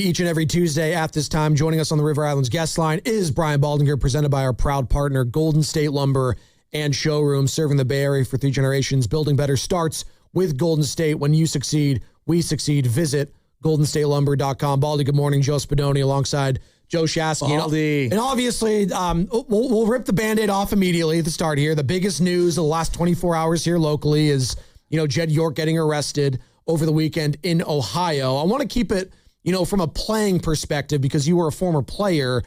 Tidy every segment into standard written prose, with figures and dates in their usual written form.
Each and every Tuesday at this time, joining us on the River Islands guest line is Brian Baldinger, presented by our proud partner, Golden State Lumber and Showroom, serving the Bay Area for 3 generations. Building better starts with Golden State. When you succeed, we succeed. Visit goldenstatelumber.com. Baldy, good morning. Joe Spadoni alongside Joe Shasky. Baldy. And obviously, we'll rip the Band-Aid off immediately at the start here. The biggest news of the last 24 hours here locally is, Jed York getting arrested over the weekend in Ohio. I want to keep it, from a playing perspective, because you were a former player.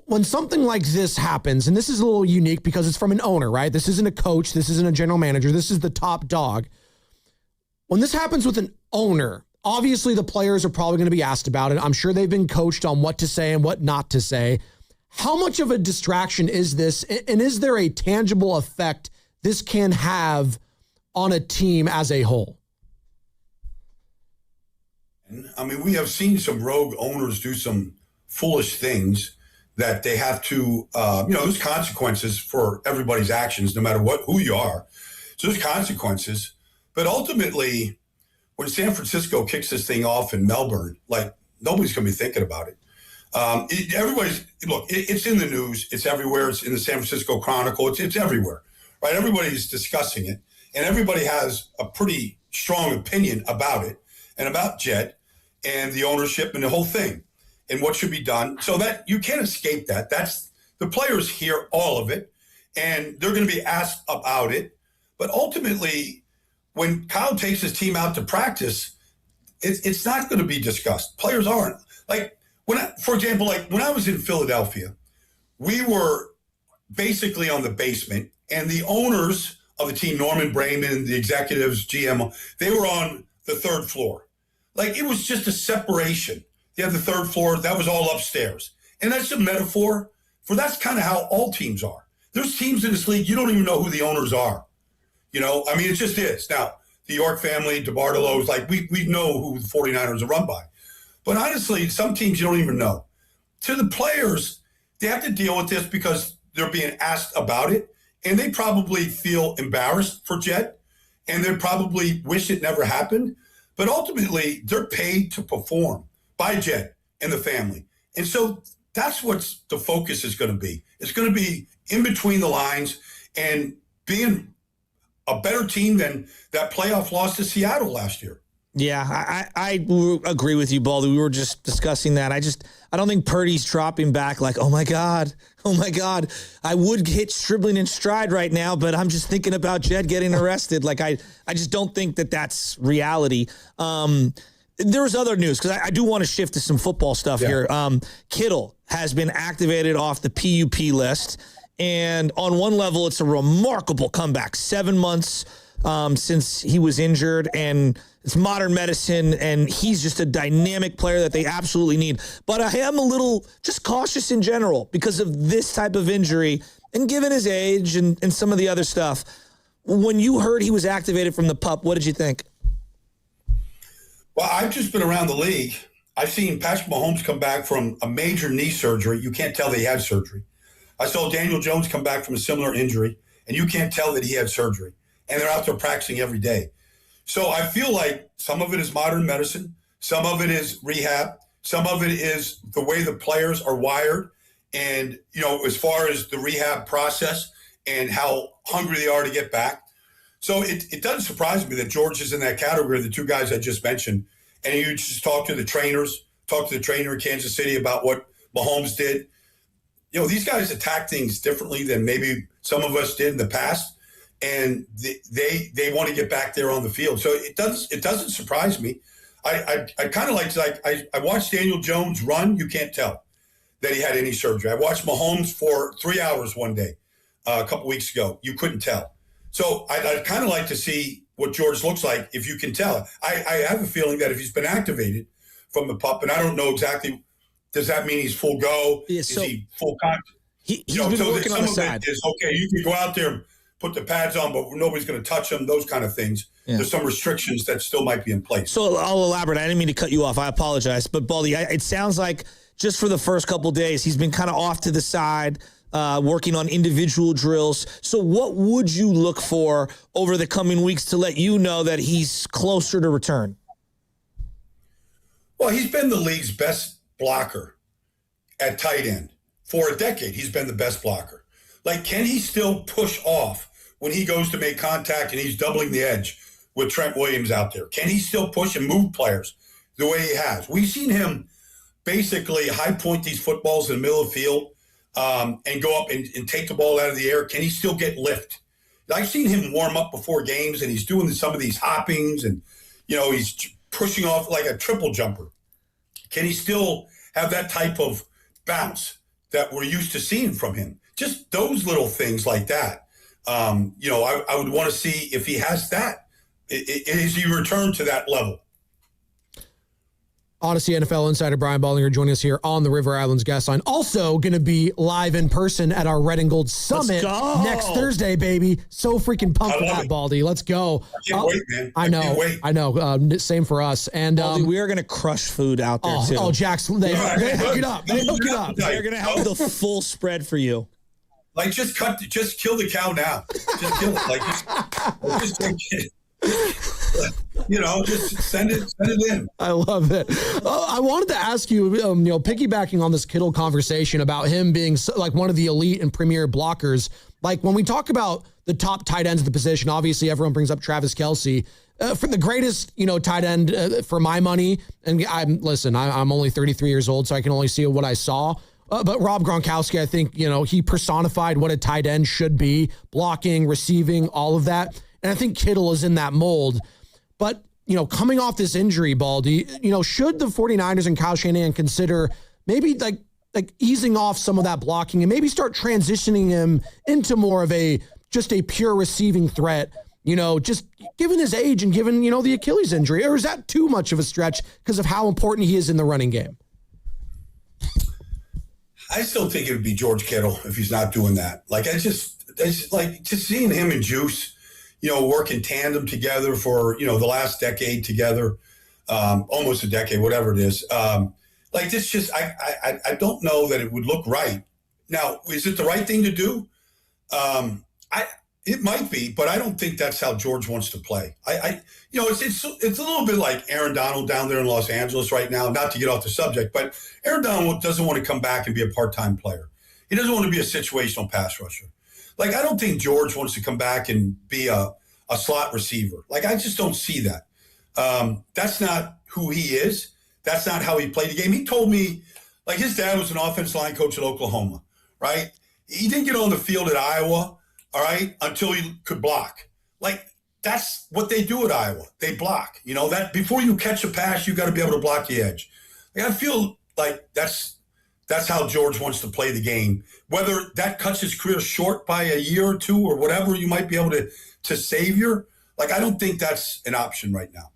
When something like this happens, and this is a little unique because it's from an owner, right? This isn't a coach. This isn't a general manager. This is the top dog. When this happens with an owner, obviously the players are probably going to be asked about it. I'm sure they've been coached on what to say and what not to say. How much of a distraction is this? And is there a tangible effect this can have on a team as a whole? I mean, we have seen some rogue owners do some foolish things that they have to, there's consequences for everybody's actions, no matter who you are. So there's consequences. But ultimately, when San Francisco kicks this thing off in Melbourne, nobody's going to be thinking about it. It's in the news. It's everywhere. It's in the San Francisco Chronicle. It's everywhere, right? Everybody's discussing it. And everybody has a pretty strong opinion about it and about Jed and the ownership and the whole thing and what should be done. So that you can't escape that. That's the players hear all of it, and they're going to be asked about it. But ultimately, when Kyle takes his team out to practice, it's not going to be discussed. Players aren't. For example, when I was in Philadelphia, we were basically on the basement, and the owners of the team, Norman Brayman, the executives, GM, they were on the 3rd floor. It was just a separation. You have the 3rd floor, that was all upstairs. And that's a metaphor for that's kind of how all teams are. There's teams in this league, you don't even know who the owners are. It just is. Now, the York family, DeBartolo's, we know who the 49ers are run by. But honestly, some teams you don't even know. To the players, they have to deal with this because they're being asked about it. And they probably feel embarrassed for Jed. And they probably wish it never happened. But ultimately, they're paid to perform by Jed and the family. And so that's what the focus is going to be. It's going to be in between the lines and being a better team than that playoff loss to Seattle last year. Yeah, I agree with you, Baldy. We were just discussing that. I don't think Purdy's dropping back oh my God. I would hit dribbling in stride right now, but I'm just thinking about Jed getting arrested. I just don't think that that's reality. There's other news, because I do want to shift to some football stuff here. Kittle has been activated off the PUP list, and on one level, it's a remarkable comeback. 7 months since he was injured, and it's modern medicine, and he's just a dynamic player that they absolutely need. But I am a little just cautious in general because of this type of injury, and given his age and some of the other stuff. When you heard he was activated from the PUP, what did you think? Well, I've just been around the league. I've seen Patrick Mahomes come back from a major knee surgery. You can't tell that he had surgery. I saw Daniel Jones come back from a similar injury, and you can't tell that he had surgery. And they're out there practicing every day. So I feel like some of it is modern medicine. Some of it is rehab. Some of it is the way the players are wired. And, as far as the rehab process and how hungry they are to get back. So it doesn't surprise me that George is in that category, the 2 guys I just mentioned. And you just talk to the trainers, talk to the trainer in Kansas City about what Mahomes did. These guys attack things differently than maybe some of us did in the past. And they want to get back there on the field. So it doesn't surprise me. I kind of I watched Daniel Jones run. You can't tell that he had any surgery. I watched Mahomes for 3 hours one day a couple weeks ago. You couldn't tell. So I'd kind of like to see what George looks like if you can tell. I have a feeling that if he's been activated from the PUP, and I don't know exactly, does that mean he's full go? Yeah, is he full contact? He's been working on the side. Is, okay, you can go out there and put the pads on, but nobody's going to touch them, those kind of things. Yeah. There's some restrictions that still might be in place. So I'll elaborate. I didn't mean to cut you off. I apologize. But, Baldy, it sounds like just for the first couple of days, he's been kind of off to the side, working on individual drills. So what would you look for over the coming weeks to let you know that he's closer to return? Well, he's been the league's best blocker at tight end. For a decade, he's been the best blocker. Like, can he still push off when he goes to make contact and he's doubling the edge with Trent Williams out there? Can he still push and move players the way he has? We've seen him basically high point these footballs in the middle of the field and go up and take the ball out of the air. Can he still get lift? I've seen him warm up before games, and he's doing some of these hoppings, and, he's pushing off like a triple jumper. Can he still have that type of bounce that we're used to seeing from him? Just those little things like that. I would want to see if he has that. Is he returned to that level? Odyssey NFL insider Brian Baldinger joining us here on the River Islands guest line. Also going to be live in person at our Red and Gold Summit next Thursday, baby. So freaking pumped for that, Baldy. Let's go. I can't wait, man. I know. Same for us. And Baldy, we are going to crush food out there too. Oh, Jax, they hook it up. They hook it up. They're going to have the full spread for you. Like, just kill the cow now. Just kill it. Just send it in. I love it. I wanted to ask you, piggybacking on this Kittle conversation about him being like one of the elite and premier blockers. Like, when we talk about the top tight ends of the position, obviously everyone brings up Travis Kelce. For the greatest, tight end for my money, and I'm only 33 years old, so I can only see what I saw. But Rob Gronkowski, I think, he personified what a tight end should be, blocking, receiving, all of that. And I think Kittle is in that mold. But, coming off this injury, Baldy, should the 49ers and Kyle Shanahan consider maybe like easing off some of that blocking and maybe start transitioning him into more of just a pure receiving threat, just given his age and given, the Achilles injury? Or is that too much of a stretch because of how important he is in the running game? I still think it would be George Kittle if he's not doing that. Like, I just seeing him and Juice, work in tandem together for, the last decade together, almost a decade, whatever it is. This just, I don't know that it would look right. Now, is it the right thing to do? It might be, but I don't think that's how George wants to play. It's a little bit like Aaron Donald down there in Los Angeles right now, not to get off the subject, but Aaron Donald doesn't want to come back and be a part-time player. He doesn't want to be a situational pass rusher. Like, I don't think George wants to come back and be a slot receiver. Like, I just don't see that. That's not who he is. That's not how he played the game. He told me, like, his dad was an offensive line coach at Oklahoma, right? He didn't get on the field at Iowa, all right, until he could block. Like, that's what they do at Iowa. They block. That before you catch a pass, you got to be able to block the edge. Like, I feel like that's how George wants to play the game. Whether that cuts his career short by a year or two or whatever you might be able to savior, like, I don't think that's an option right now.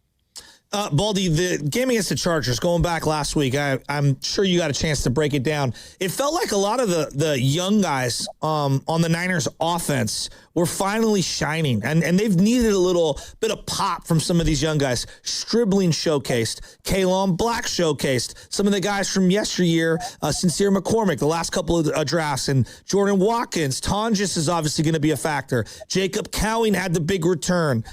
Baldy, the game against the Chargers, going back last week, I'm sure you got a chance to break it down. It felt like a lot of the young guys on the Niners offense were finally shining, and they've needed a little bit of pop from some of these young guys. Stribling showcased, Kalon Black showcased, some of the guys from yesteryear, Sincere McCormick, the last couple of drafts, and Jordan Watkins. Tonjes is obviously going to be a factor. Jacob Cowing had the big return.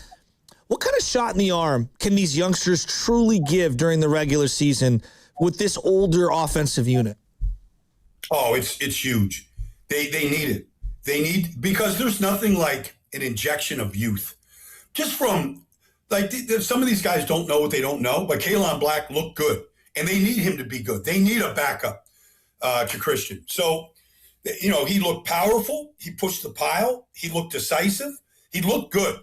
What kind of shot in the arm can these youngsters truly give during the regular season with this older offensive unit? Oh, it's huge. They need it. Because there's nothing like an injection of youth. Just from, like, some of these guys don't know what they don't know, but Kalon Black looked good, and they need him to be good. They need a backup to Christian. So, he looked powerful. He pushed the pile. He looked decisive. He looked good.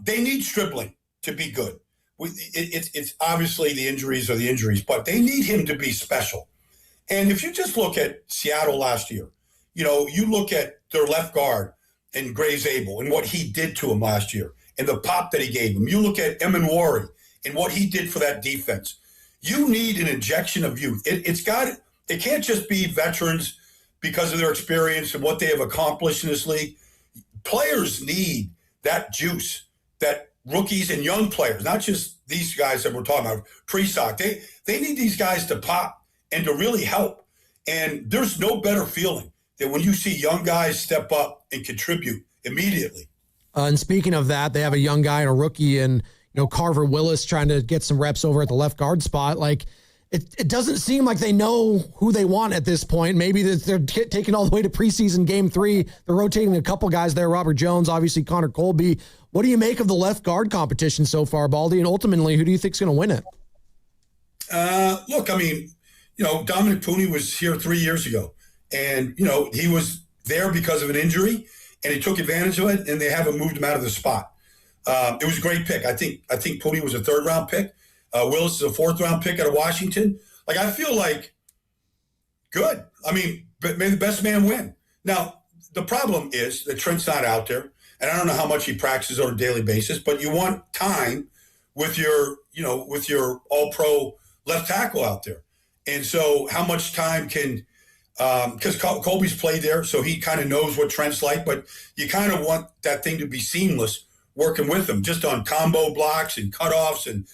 They need Stribling to be good. It's obviously the injuries are the injuries, but they need him to be special. And if you just look at Seattle last year, you look at their left guard and Graves Abel and what he did to him last year and the pop that he gave him. You look at Emanwari and what he did for that defense. You need an injection of youth. It can't just be veterans because of their experience and what they have accomplished in this league. Players need that juice, that rookies and young players, not just these guys that we're talking about, pre-soc. They need these guys to pop and to really help. And there's no better feeling than when you see young guys step up and contribute immediately. And speaking of that, they have a young guy and a rookie, and Carver Willis trying to get some reps over at the left guard spot. Like, it doesn't seem like they know who they want at this point. Maybe they're taking all the way to preseason game 3. They're rotating a couple guys there. Robert Jones, obviously Connor Colby. What do you make of the left guard competition so far, Baldy? And ultimately, who do you think is going to win it? Look, I mean, Dominic Pooney was here 3 years ago. And, he was there because of an injury, and he took advantage of it, and they haven't moved him out of the spot. It was a great pick. I think Pooney was a 3rd-round pick. Willis is a 4th-round pick out of Washington. Like, I feel like good. I mean, may the best man win. Now, the problem is that Trent's not out there, and I don't know how much he practices on a daily basis, but you want time with your all-pro left tackle out there. And so how much time can because Colby's played there, so he kind of knows what Trent's like, but you kind of want that thing to be seamless working with him, just on combo blocks and cutoffs and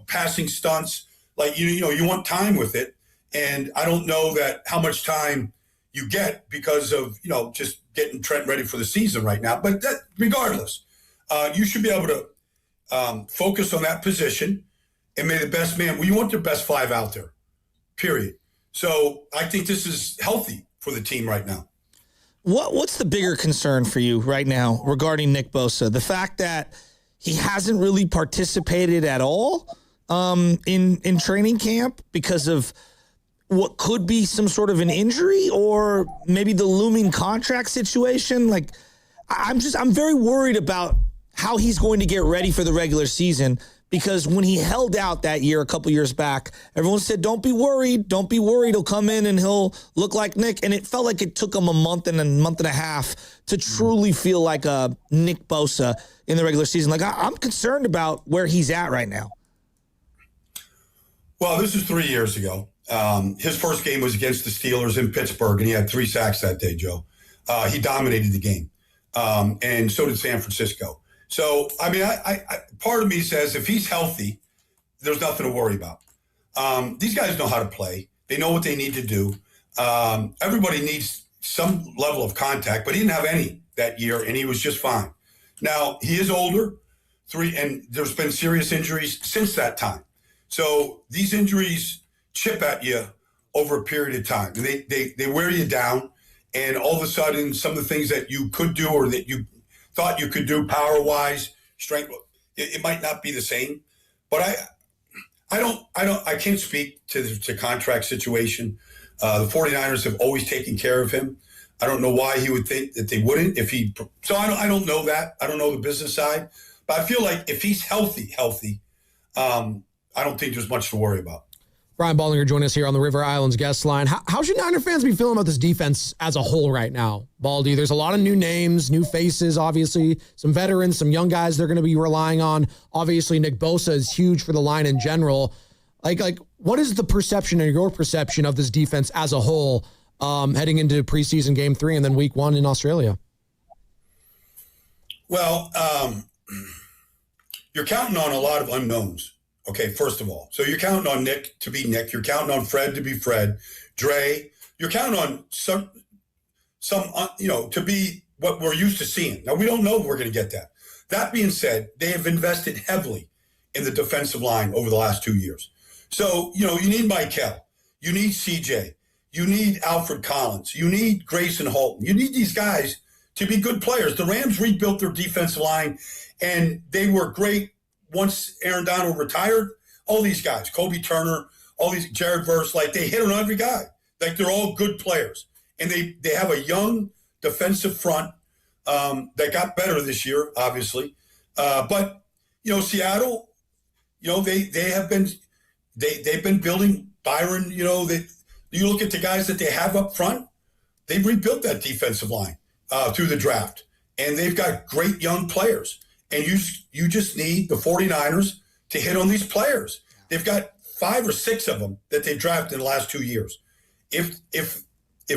passing stunts. Like you want time with it, and I don't know that how much time you get because of just getting Trent ready for the season right now. But that, regardless, you should be able to focus on that position, and may the best man. Well, you want your best 5 out there, period. So I think this is healthy for the team right now. What's the bigger concern for you right now regarding Nick Bosa? The fact that he hasn't really participated at all in training camp because of what could be some sort of an injury, or maybe the looming contract situation? Like, I'm very worried about how he's going to get ready for the regular season. Because when he held out that year, a couple years back, everyone said, don't be worried. Don't be worried. He'll come in and he'll look like Nick. And it felt like it took him a month and a half to truly feel like a Nick Bosa in the regular season. Like, I'm concerned about where he's at right now. Well, this is 3 years ago. His first game was against the Steelers in Pittsburgh, and he had 3 sacks that day, Joe. He dominated the game, and so did San Francisco. So, I mean, I part of me says if he's healthy, there's nothing to worry about. These guys know how to play. They know what they need to do. Everybody needs some level of contact, but he didn't have any that year, and he was just fine. Now, he is older, and there's been serious injuries since that time. So these injuries chip at you over a period of time. They wear you down, and all of a sudden, some of the things that you could do or that you thought you could do power-wise, strength, it might not be the same. But I can't speak to the contract situation. The 49ers have always taken care of him. I don't know why he would think that they wouldn't so I don't know that. I don't know the business side. But I feel like if he's healthy, I don't think there's much to worry about. Brian Baldinger joining us here on the River Islands guest line. How should Niner fans be feeling about this defense as a whole right now, Baldy? There's a lot of new names, new faces, obviously, some veterans, some young guys they're going to be relying on. Obviously, Nick Bosa is huge for the line in general. Like, what is the perception or your perception of this defense as a whole heading into preseason game 3 and then week 1 in Australia? Well, you're counting on a lot of unknowns. Okay, first of all. So you're counting on Nick to be Nick. You're counting on Fred to be Fred. Dre. You're counting on some to be what we're used to seeing. Now, we don't know if we're going to get that. That being said, they have invested heavily in the defensive line over the last 2 years. So, you need Michael. You need CJ. You need Alfred Collins. You need Grayson Holton. You need these guys to be good players. The Rams rebuilt their defensive line, and they were great. Once Aaron Donald retired, all these guys, Kobe Turner, all these, Jared Verse, like they hit on every guy. Like they're all good players. And they have a young defensive front that got better this year, obviously. But, Seattle, they've been building Byron, you look at the guys that they have up front, they've rebuilt that defensive line through the draft. And they've got great young players. And you just need the 49ers to hit on these players. They've got 5 or 6 of them that they've drafted in the last 2 years. If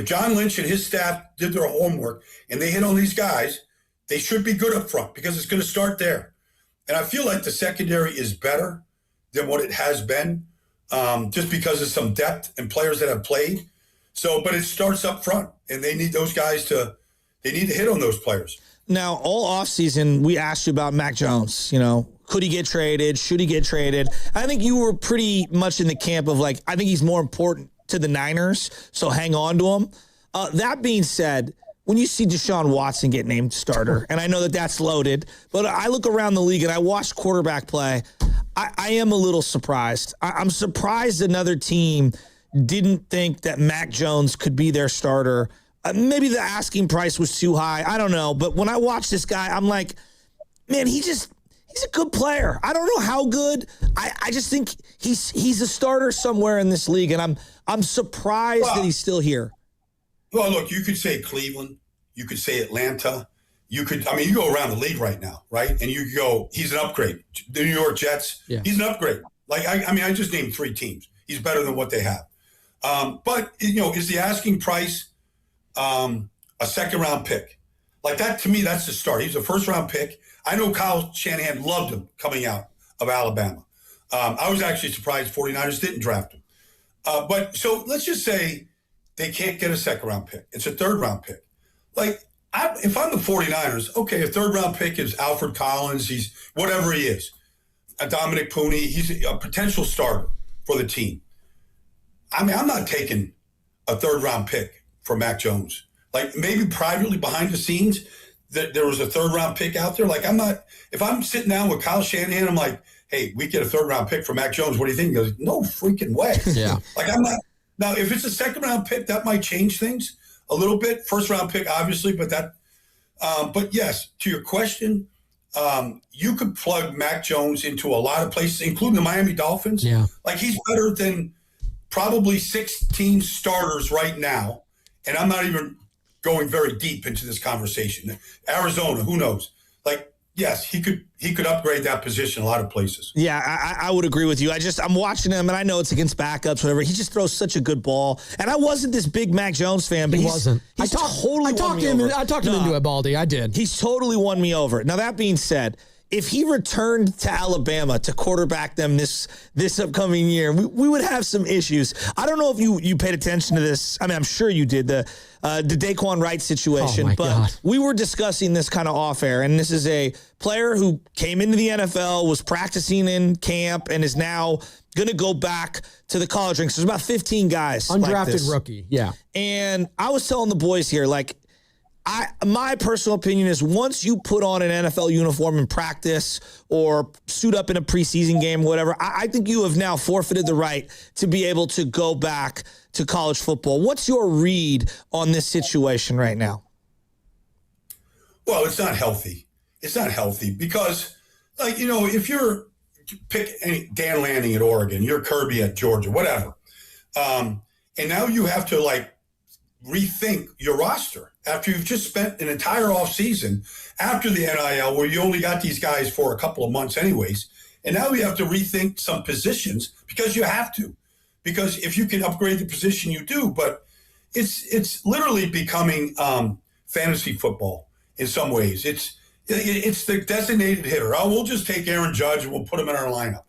John Lynch and his staff did their homework and they hit on these guys, they should be good up front because it's going to start there. And I feel like the secondary is better than what it has been just because of some depth and players that have played. But it starts up front, and they need those guys they need to hit on those players. Now, all offseason, we asked you about Mac Jones. Could he get traded? Should he get traded? I think you were pretty much in the camp of like, I think he's more important to the Niners, so hang on to him. That being said, when you see Deshaun Watson get named starter, and I know that that's loaded, but I look around the league and I watch quarterback play, I am a little surprised. I'm surprised another team didn't think that Mac Jones could be their starter. Maybe the asking price was too high. I don't know. But when I watch this guy, I'm like, man, he's a good player. I don't know how good. I just think he's a starter somewhere in this league, and I'm surprised that he's still here. Well, look, you could say Cleveland. You could say Atlanta. You go around the league right now, right? And you go, he's an upgrade. The New York Jets, he's an upgrade. Like, I just named 3 teams. He's better than what they have. But, is the asking price a second-round pick? Like that, to me, that's the start. He's a first-round pick. I know Kyle Shanahan loved him coming out of Alabama. I was actually surprised 49ers didn't draft him. But so let's just say they can't get a second-round pick. It's a third-round pick. Like, if I'm the 49ers, okay, a third-round pick is Alfred Collins. He's whatever he is. Dominic Pooney, he's a potential starter for the team. I'm not taking a third-round pick for Mac Jones. Like, maybe privately behind the scenes, there was a third-round pick out there. Like, if I'm sitting down with Kyle Shanahan, I'm like, hey, we get a third-round pick for Mac Jones. What do you think? He goes, no freaking way. Yeah. Like, I'm not. Now, if it's a second-round pick, that might change things a little bit. First-round pick, obviously, but but yes, to your question, you could plug Mac Jones into a lot of places, including the Miami Dolphins. Yeah. Like, he's better than probably 16 starters right now. And I'm not even going very deep into this conversation. Arizona, who knows? Like, yes, he could upgrade that position a lot of places. Yeah, I would agree with you. I'm watching him, and I know it's against backups, whatever. He just throws such a good ball. And I wasn't this big Mac Jones fan, but he wasn't. I talked him into it, Baldy. I did. He's totally won me over. Now, that being said, if he returned to Alabama to quarterback them this upcoming year, we would have some issues. I don't know if you paid attention to this. I mean, I'm sure you did, the Daquan Wright situation. Oh, but God. We were discussing this kind of off air, and this is a player who came into the NFL, was practicing in camp, and is now going to go back to the college ranks. There's about 15 guys undrafted like this. rookie. Yeah. And I was telling the boys here, like, my personal opinion is once you put on an NFL uniform in practice or suit up in a preseason game, whatever, I think you have now forfeited the right to be able to go back to college football. What's your read on this situation right now? Well, it's not healthy. It's not healthy because, like, if you're Dan Lanning at Oregon, you're Kirby at Georgia, whatever, and now you have to, like, rethink your roster after you've just spent an entire offseason after the NIL where you only got these guys for a couple of months anyways. And now you have to rethink some positions because you have to. Because if you can upgrade the position, you do. But it's literally becoming fantasy football in some ways. It's the designated hitter. Oh, we'll just take Aaron Judge and we'll put him in our lineup.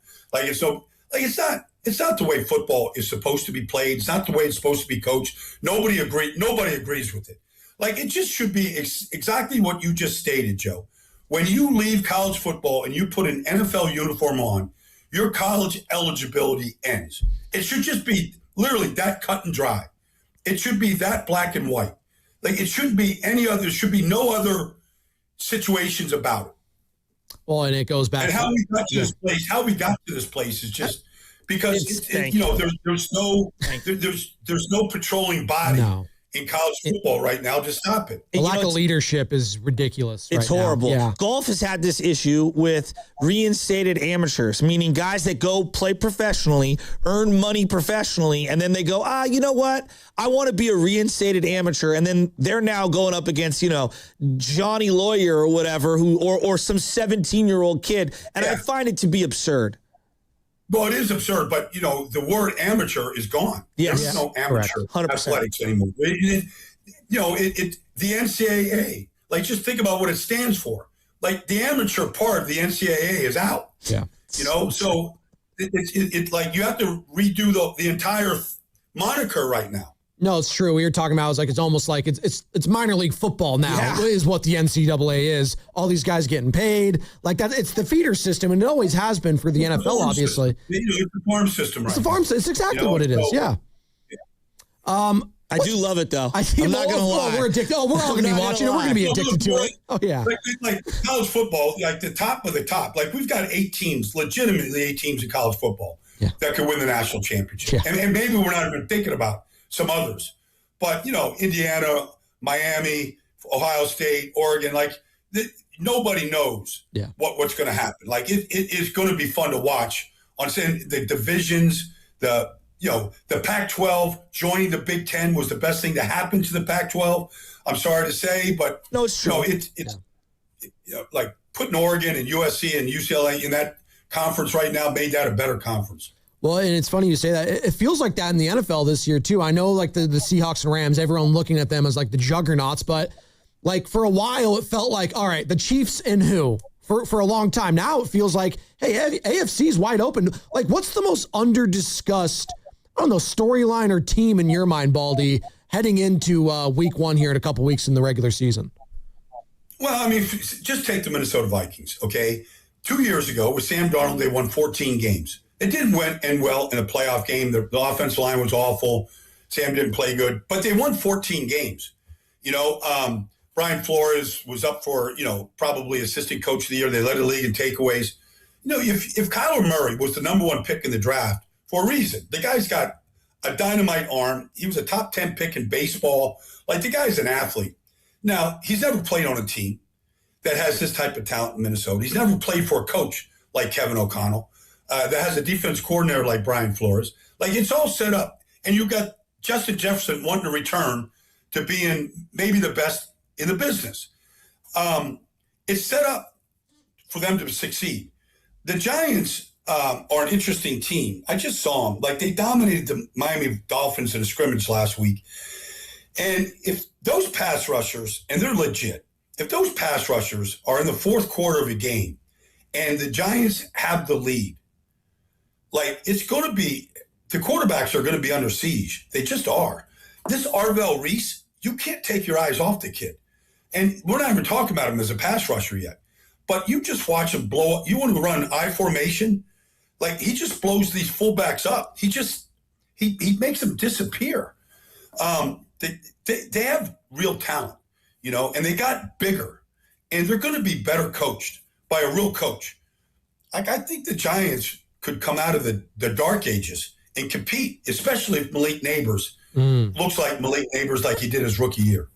It's not the way football is supposed to be played. It's not the way it's supposed to be coached. Nobody agrees with it. Like, it just should be exactly what you just stated, Joe. When you leave college football and you put an NFL uniform on, your college eligibility ends. It should just be literally that cut and dry. It should be that black and white. Like, it shouldn't be any other. There should be no other situations about it. Well, and it goes back. And how we got to this place is just because there's no patrolling body in college football right now to stop it. The lack of leadership is ridiculous. It's horrible. Yeah. Golf has had this issue with reinstated amateurs, meaning guys that go play professionally, earn money professionally, and then they go, you know what? I want to be a reinstated amateur, and then they're now going up against, Johnny Lawyer or whatever, or some 17-year-old kid, and I find it to be absurd. Well, it is absurd, but, the word amateur is gone. Yes. There's no amateur 100%. athletics anymore. The NCAA, like, just think about what it stands for. Like, the amateur part of the NCAA is out. Yeah. So it's like you have to redo the entire moniker right now. No, it's true. We were talking about, it's almost like it's minor league football now is what the NCAA is. All these guys getting paid like that. It's the feeder system, and it always has been for the NFL, obviously. It's the farm system, right? It's the farm system. It's exactly what it is. Yeah. I do love it, though. I'm not going to lie. We're addicted. Oh, we're all going to be watching it. We're going to be addicted to it. Oh, yeah. Like college football, like the top of the top. Like we've got 8 teams, legitimately 8 teams in college football that could win the national championship. Yeah. And maybe we're not even thinking about some others. But, Indiana, Miami, Ohio State, Oregon, nobody knows what's going to happen. Like it is going to be fun to watch on saying the divisions, the Pac-12 joining the Big Ten was the best thing to happen to the Pac-12. I'm sorry to say, but no, it's true. It's like putting Oregon and USC and UCLA in that conference right now made that a better conference. Well, and it's funny you say that. It feels like that in the NFL this year, too. I know, like, the Seahawks and Rams, everyone looking at them as, like, the juggernauts. But, like, for a while, it felt like, all right, the Chiefs and who? For a long time. Now it feels like, hey, AFC's wide open. Like, what's the most under-discussed, I don't know, storyline or team in your mind, Baldy, heading into week 1 here in a couple weeks in the regular season? Well, I mean, just take the Minnesota Vikings, okay? 2 years ago with Sam Darnold, they won 14 games. It didn't end well in a playoff game. The offensive line was awful. Sam didn't play good, but they won 14 games. Brian Flores was up for, probably assistant coach of the year. They led the league in takeaways. If Kyler Murray was the number 1 pick in the draft for a reason, the guy's got a dynamite arm. He was a top 10 pick in baseball. Like, the guy's an athlete. Now, he's never played on a team that has this type of talent in Minnesota. He's never played for a coach like Kevin O'Connell. That has a defense coordinator like Brian Flores. Like, it's all set up. And you've got Justin Jefferson wanting to return to being maybe the best in the business. It's set up for them to succeed. The Giants are an interesting team. I just saw them. Like, they dominated the Miami Dolphins in a scrimmage last week. And if those pass rushers, and they're legit, if those pass rushers are in the fourth quarter of a game and the Giants have the lead, like, it's going to be, the quarterbacks are going to be under siege. They just are. This Arvell Reese, you can't take your eyes off the kid. And we're not even talking about him as a pass rusher yet. But you just watch him blow up. You want to run I formation? Like, he just blows these fullbacks up. He makes them disappear. They have real talent, and they got bigger. And they're going to be better coached by a real coach. Like, I think the Giants could come out of the dark ages and compete, especially if Malik Neighbors looks like Malik Neighbors like he did his rookie year.